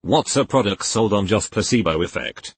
What's a product sold on just placebo effect?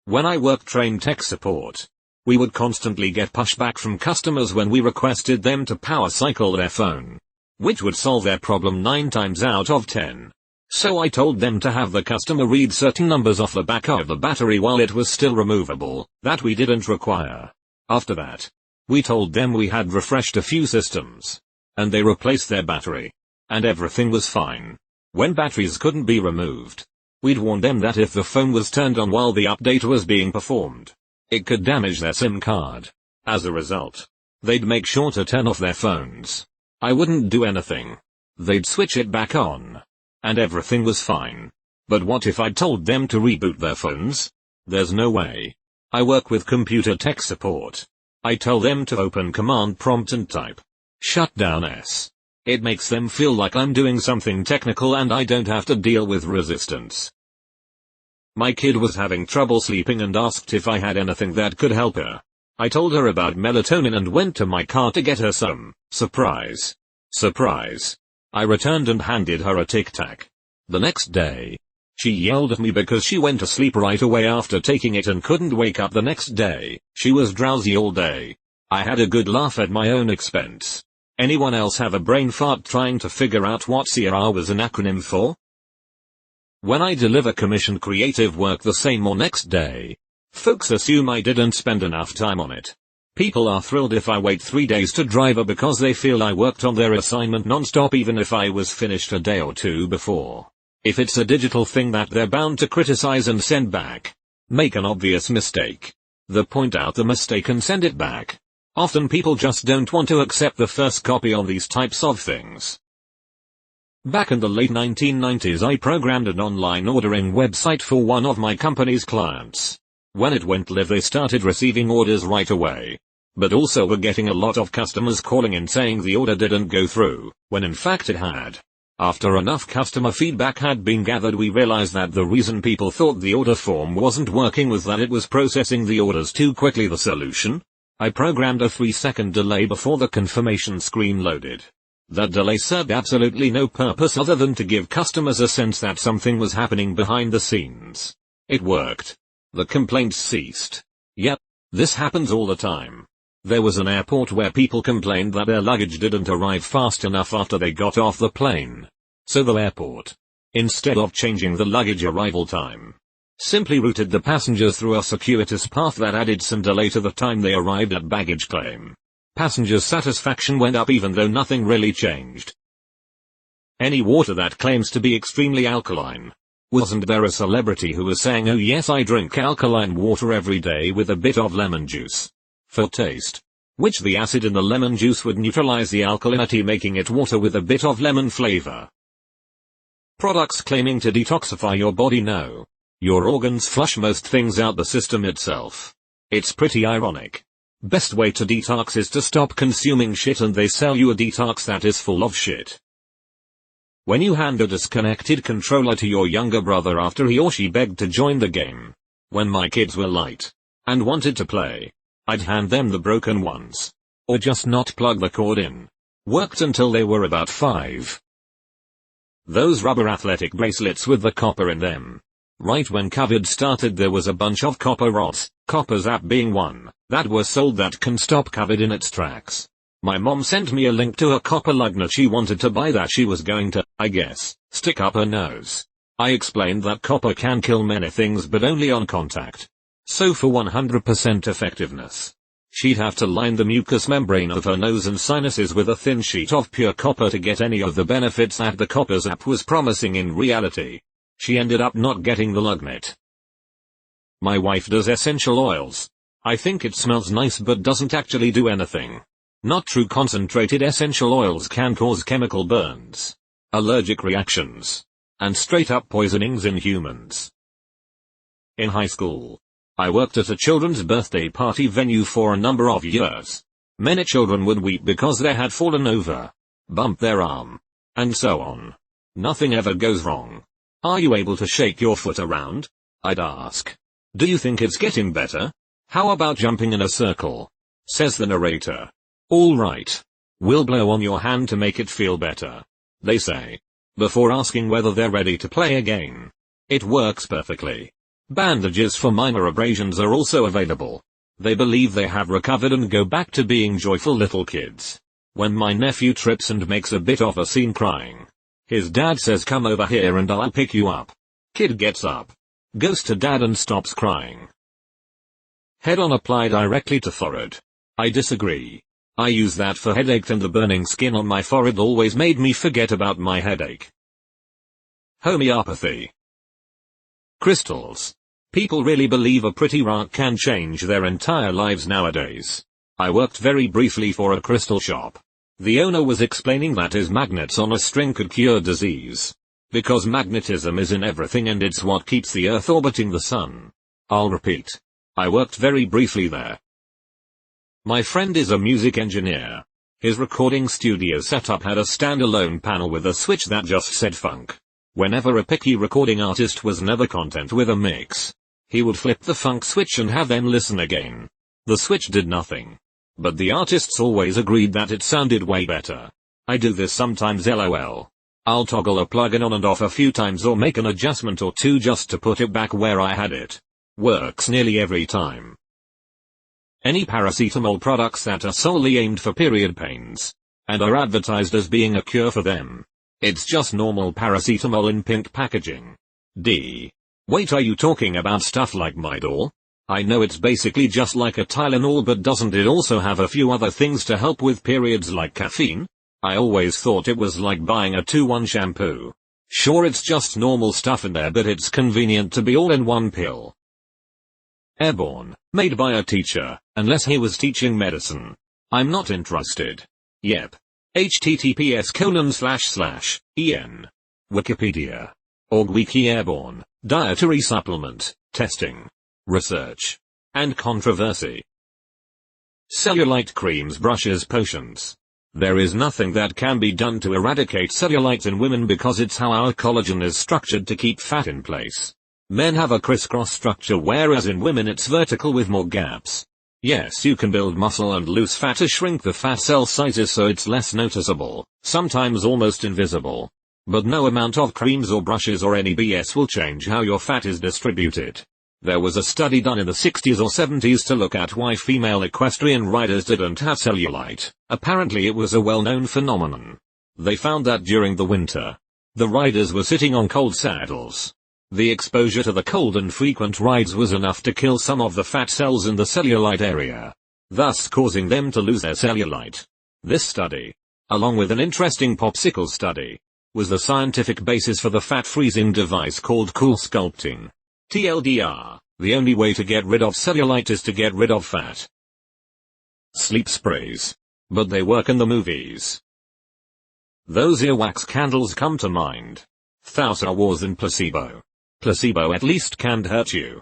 When I worked train tech support, we would constantly get pushback from customers when we requested them to power cycle their phone, which would solve their problem 9 times out of 10. So I told them to have the customer read certain numbers off the back of the battery while it was still removable, that we didn't require. After that, we told them we had refreshed a few systems, and they replaced their battery, and everything was fine. When batteries couldn't be removed, we'd warn them that if the phone was turned on while the update was being performed, it could damage their SIM card. As a result, they'd make sure to turn off their phones. I wouldn't do anything. They'd switch it back on, and everything was fine. But what if I told them to reboot their phones? There's no way. I work with computer tech support. I tell them to open command prompt and type shutdown S. It makes them feel like I'm doing something technical and I don't have to deal with resistance. My kid was having trouble sleeping and asked if I had anything that could help her. I told her about melatonin and went to my car to get her some. Surprise. Surprise. I returned and handed her a Tic Tac. The next day, she yelled at me because she went to sleep right away after taking it and couldn't wake up the next day. She was drowsy all day. I had a good laugh at my own expense. Anyone else have a brain fart trying to figure out what CRR was an acronym for? When I deliver commissioned creative work the same or next day, folks assume I didn't spend enough time on it. People are thrilled if I wait 3 days to drive because they feel I worked on their assignment non-stop even if I was finished a day or two before. If it's a digital thing that they're bound to criticize and send back, make an obvious mistake, they point out the mistake and send it back. Often people just don't want to accept the first copy on these types of things. Back in the late 1990s I programmed an online ordering website for one of my company's clients. When it went live they started receiving orders right away. But also were getting a lot of customers calling in saying the order didn't go through, when in fact it had. After enough customer feedback had been gathered we realized that the reason people thought the order form wasn't working was that it was processing the orders too quickly. The solution? I programmed a 3-second delay before the confirmation screen loaded. That delay served absolutely no purpose other than to give customers a sense that something was happening behind the scenes. It worked. The complaints ceased. Yep, this happens all the time. There was an airport where people complained that their luggage didn't arrive fast enough after they got off the plane. So the airport, instead of changing the luggage arrival time, simply routed the passengers through a circuitous path that added some delay to the time they arrived at baggage claim. Passengers' satisfaction went up even though nothing really changed. Any water that claims to be extremely alkaline. Wasn't there a celebrity who was saying, "Oh yes, I drink alkaline water every day with a bit of lemon juice for taste," which the acid in the lemon juice would neutralize the alkalinity, making it water with a bit of lemon flavor. Products claiming to detoxify your body. No. Your organs flush most things out the system itself. It's pretty ironic. Best way to detox is to stop consuming shit and they sell you a detox that is full of shit. When you hand a disconnected controller to your younger brother after he or she begged to join the game. When my kids were light and wanted to play, I'd hand them the broken ones. Or just not plug the cord in. Worked until they were about 5. Those rubber athletic bracelets with the copper in them. Right when COVID started there was a bunch of copper rods, Copper Zap being one, that were sold that can stop COVID in its tracks. My mom sent me a link to a copper lugnet she wanted to buy that she was going to, I guess, stick up her nose. I explained that copper can kill many things but only on contact. So for 100% effectiveness, she'd have to line the mucous membrane of her nose and sinuses with a thin sheet of pure copper to get any of the benefits that the Copper Zap was promising. In reality, she ended up not getting the lugnet. My wife does essential oils. I think it smells nice but doesn't actually do anything. Not true. Concentrated essential oils can cause chemical burns, allergic reactions, and straight up poisonings in humans. In high school, I worked at a children's birthday party venue for a number of years. Many children would weep because they had fallen over, bumped their arm, and so on. Nothing ever goes wrong. Are you able to shake your foot around? I'd ask. Do you think it's getting better? How about jumping in a circle? Says the narrator. All right. We'll blow on your hand to make it feel better. They say. before asking whether they're ready to play again. It works perfectly. Bandages for minor abrasions are also available. They believe they have recovered and go back to being joyful little kids. When my nephew trips and makes a bit of a scene crying, his dad says, "Come over here and I'll pick you up." Kid gets up, goes to dad and stops crying. Head-on apply directly to forehead. I disagree. I use that for headache, and the burning skin on my forehead always made me forget about my headache. Homeopathy. Crystals. People really believe a pretty rock can change their entire lives nowadays. I worked very briefly for a crystal shop. The owner was explaining that his magnets on a string could cure disease. Because magnetism is in everything and it's what keeps the Earth orbiting the sun. I'll repeat. I worked very briefly there. My friend is a music engineer. His recording studio setup had a standalone panel with a switch that just said funk. Whenever a picky recording artist was never content with a mix, he would flip the funk switch and have them listen again. The switch did nothing. But the artists always agreed that it sounded way better. I do this sometimes, lol. I'll toggle a plugin on and off a few times or make an adjustment or two just to put it back where I had it. Works nearly every time. Any paracetamol products that are solely aimed for period pains, and are advertised as being a cure for them. It's just normal paracetamol in pink packaging. Wait, are you talking about stuff like Midol? I know it's basically just like a Tylenol, but doesn't it also have a few other things to help with periods like caffeine? I always thought it was like buying a 2-1 shampoo. Sure, it's just normal stuff in there, but it's convenient to be all in one pill. Airborne, made by a teacher, unless he was teaching medicine. I'm not interested. Yep. https://en. Wikipedia. Org Wiki Airborne, dietary supplement, testing, research, and controversy. Cellulite creams, brushes, potions. There is nothing that can be done to eradicate cellulite in women because it's how our collagen is structured to keep fat in place. Men have a crisscross structure, whereas in women it's vertical with more gaps. Yes, you can build muscle and lose fat to shrink the fat cell sizes so it's less noticeable, sometimes almost invisible. But no amount of creams or brushes or any BS will change how your fat is distributed. There was a study done in the 60s or 70s to look at why female equestrian riders didn't have cellulite. Apparently it was a well-known phenomenon. They found that during the winter, the riders were sitting on cold saddles. The exposure to the cold and frequent rides was enough to kill some of the fat cells in the cellulite area, thus causing them to lose their cellulite. This study, along with an interesting popsicle study, was the scientific basis for the fat freezing device called cool sculpting. TLDR, the only way to get rid of cellulite is to get rid of fat. Sleep sprays. But they work in the movies. Those earwax candles come to mind. Thouser Wars and Placebo. Placebo at least can't hurt you.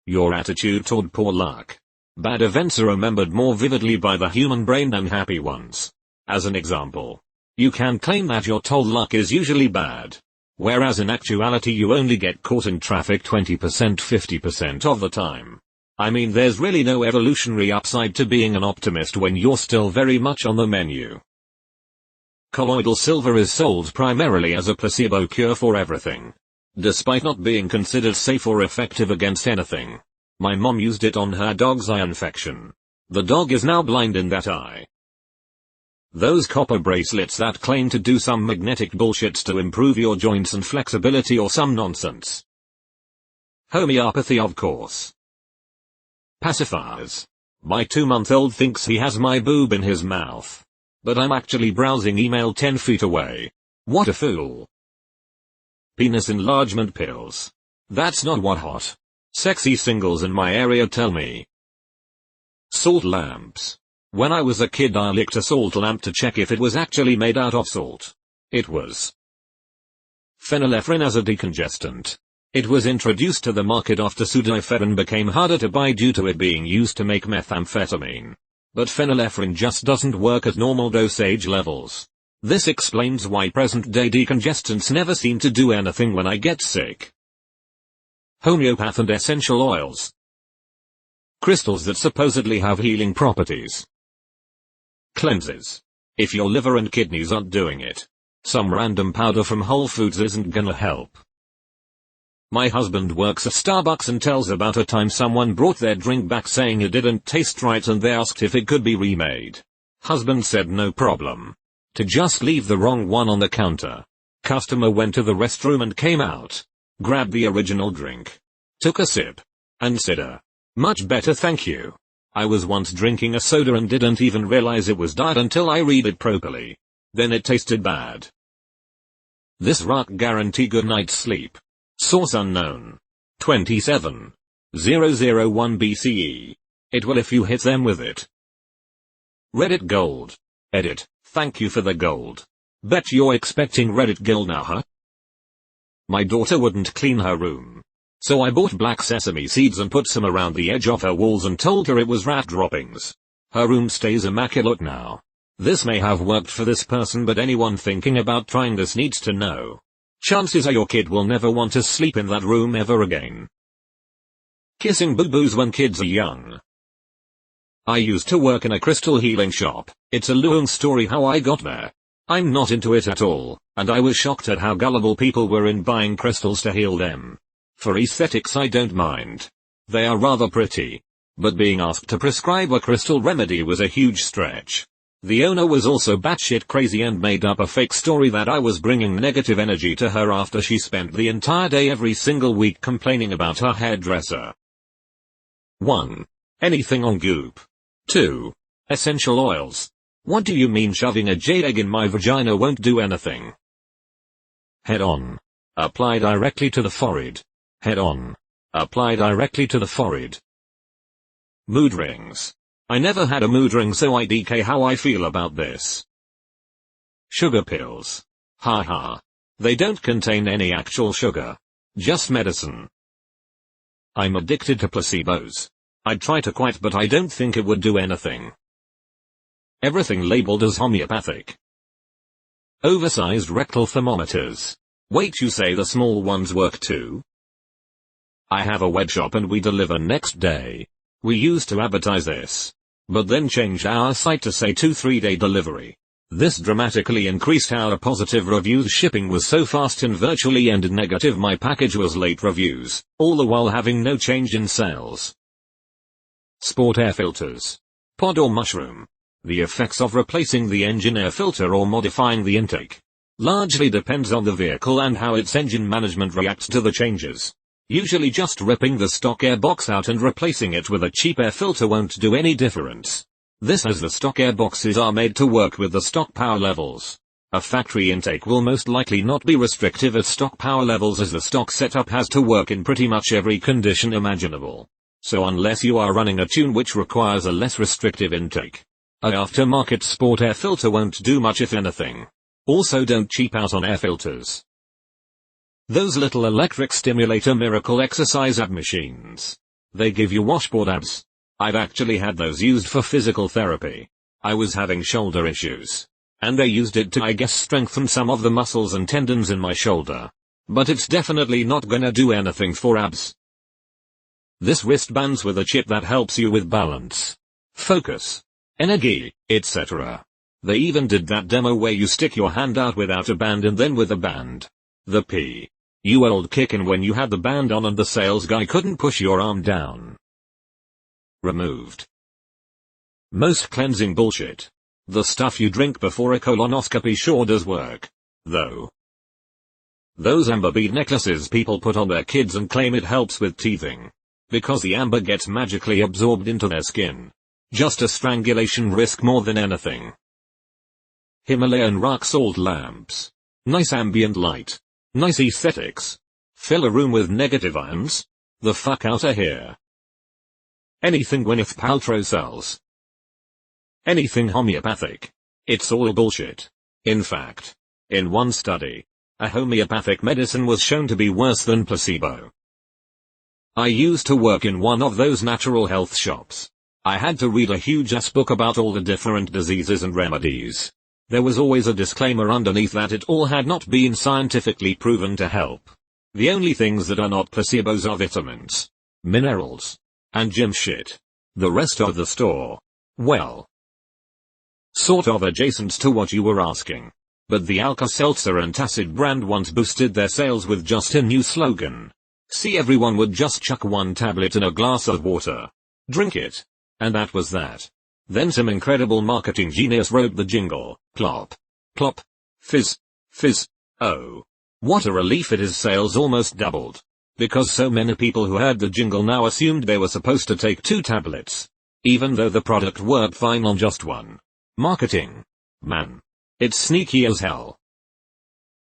Your attitude toward poor luck. Bad events are remembered more vividly by the human brain than happy ones. As an example, you can claim that your told luck is usually bad, whereas in actuality you only get caught in traffic 20% 50% of the time. I mean, there's really no evolutionary upside to being an optimist when you're still very much on the menu. Colloidal silver is sold primarily as a placebo cure for everything, despite not being considered safe or effective against anything. My mom used it on her dog's eye infection. The dog is now blind in that eye. Those copper bracelets that claim to do some magnetic bullshit to improve your joints and flexibility or some nonsense. Homeopathy, of course. Pacifiers. My 2-month-old thinks he has my boob in his mouth. But I'm actually browsing email 10 feet away. What a fool. Penis enlargement pills. That's not what hot, sexy singles in my area tell me. Salt lamps. When I was a kid I licked a salt lamp to check if it was actually made out of salt. It was. Phenylephrine as a decongestant. It was introduced to the market after pseudoephedrine became harder to buy due to it being used to make methamphetamine. But phenylephrine just doesn't work at normal dosage levels. This explains why present-day decongestants never seem to do anything when I get sick. Homeopath and essential oils. Crystals that supposedly have healing properties. Cleanses. If your liver and kidneys aren't doing it, Some random powder from Whole Foods isn't gonna help. My husband works at Starbucks and tells about a time someone brought their drink back saying it didn't taste right and they asked if it could be remade. Husband said no problem. To just leave the wrong one on the counter. Customer went to the restroom and came out. Grabbed the original drink. Took a sip. And said, much better thank you. I was once drinking a soda and didn't even realize it was diet until I read it properly. Then it tasted bad. This rock guarantee good night's sleep. Source unknown. 27001 BCE. It will if you hit them with it. Reddit gold. Edit. Thank you for the gold. Bet you're expecting Reddit gold now, huh? My daughter wouldn't clean her room. So I bought black sesame seeds and put some around the edge of her walls and told her it was rat droppings. Her room stays immaculate now. This may have worked for this person, but anyone thinking about trying this needs to know. Chances are your kid will never want to sleep in that room ever again. Kissing boo-boos when kids are young. I used to work in a crystal healing shop. It's a long story how I got there. I'm not into it at all, and I was shocked at how gullible people were in buying crystals to heal them. For aesthetics I don't mind. They are rather pretty. But being asked to prescribe a crystal remedy was a huge stretch. The owner was also batshit crazy and made up a fake story that I was bringing negative energy to her after she spent the entire day every single week complaining about her hairdresser. 1. Anything on Goop. 2. Essential oils. What do you mean shoving a jade egg in my vagina won't do anything? Head on. Apply directly to the forehead. Head on. Apply directly to the forehead. Mood rings. I never had a mood ring, so I DK how I feel about this. Sugar pills. Haha. They don't contain any actual sugar. Just medicine. I'm addicted to placebos. I'd try to quit, but I don't think it would do anything. Everything labeled as homeopathic. Oversized rectal thermometers. Wait, you say the small ones work too? I have a web shop and we deliver next day. We used to advertise this, but then changed our site to say 2-3 day delivery. This dramatically increased our positive reviews. Shipping was so fast and virtually ended negative my package was late reviews, all the while having no change in sales. Sport air filters. Pod or mushroom. The effects of replacing the engine air filter or modifying the intake largely depends on the vehicle and how its engine management reacts to the changes. Usually just ripping the stock air box out and replacing it with a cheap air filter won't do any difference. This as the stock air boxes are made to work with the stock power levels. A factory intake will most likely not be restrictive at stock power levels, as the stock setup has to work in pretty much every condition imaginable. So unless you are running a tune which requires a less restrictive intake, an aftermarket sport air filter won't do much if anything. Also don't cheap out on air filters. Those little electric stimulator miracle exercise ab machines. They give you washboard abs. I've actually had those used for physical therapy. I was having shoulder issues. And they used it to, I guess, strengthen some of the muscles and tendons in my shoulder. But it's definitely not gonna do anything for abs. This wristbands with a chip that helps you with balance, focus, energy, etc. They even did that demo where you stick your hand out without a band and then with a band. The P. You old kickin' when you had the band on and the sales guy couldn't push your arm down. Removed. Most cleansing bullshit. The stuff you drink before a colonoscopy sure does work, though. Those amber bead necklaces people put on their kids and claim it helps with teething. Because the amber gets magically absorbed into their skin. Just a strangulation risk more than anything. Himalayan rock salt lamps. Nice ambient light. Nice aesthetics. Fill a room with negative ions? The fuck outta here. Anything Gwyneth Paltrow sells. Anything homeopathic. It's all bullshit. In fact, in one study, a homeopathic medicine was shown to be worse than placebo. I used to work in one of those natural health shops. I had to read a huge ass book about all the different diseases and remedies. There was always a disclaimer underneath that it all had not been scientifically proven to help. The only things that are not placebos are vitamins, minerals, and gym shit. The rest of the store, well, sort of adjacent to what you were asking. But the Alka-Seltzer antacid brand once boosted their sales with just a new slogan. See, everyone would just chuck one tablet in a glass of water. Drink it. And that was that. Then some incredible marketing genius wrote the jingle. Plop. Plop. Fizz. Fizz. Oh. What a relief it is, sales almost doubled. Because so many people who heard the jingle now assumed they were supposed to take 2 tablets. Even though the product worked fine on just one. Marketing. Man. It's sneaky as hell.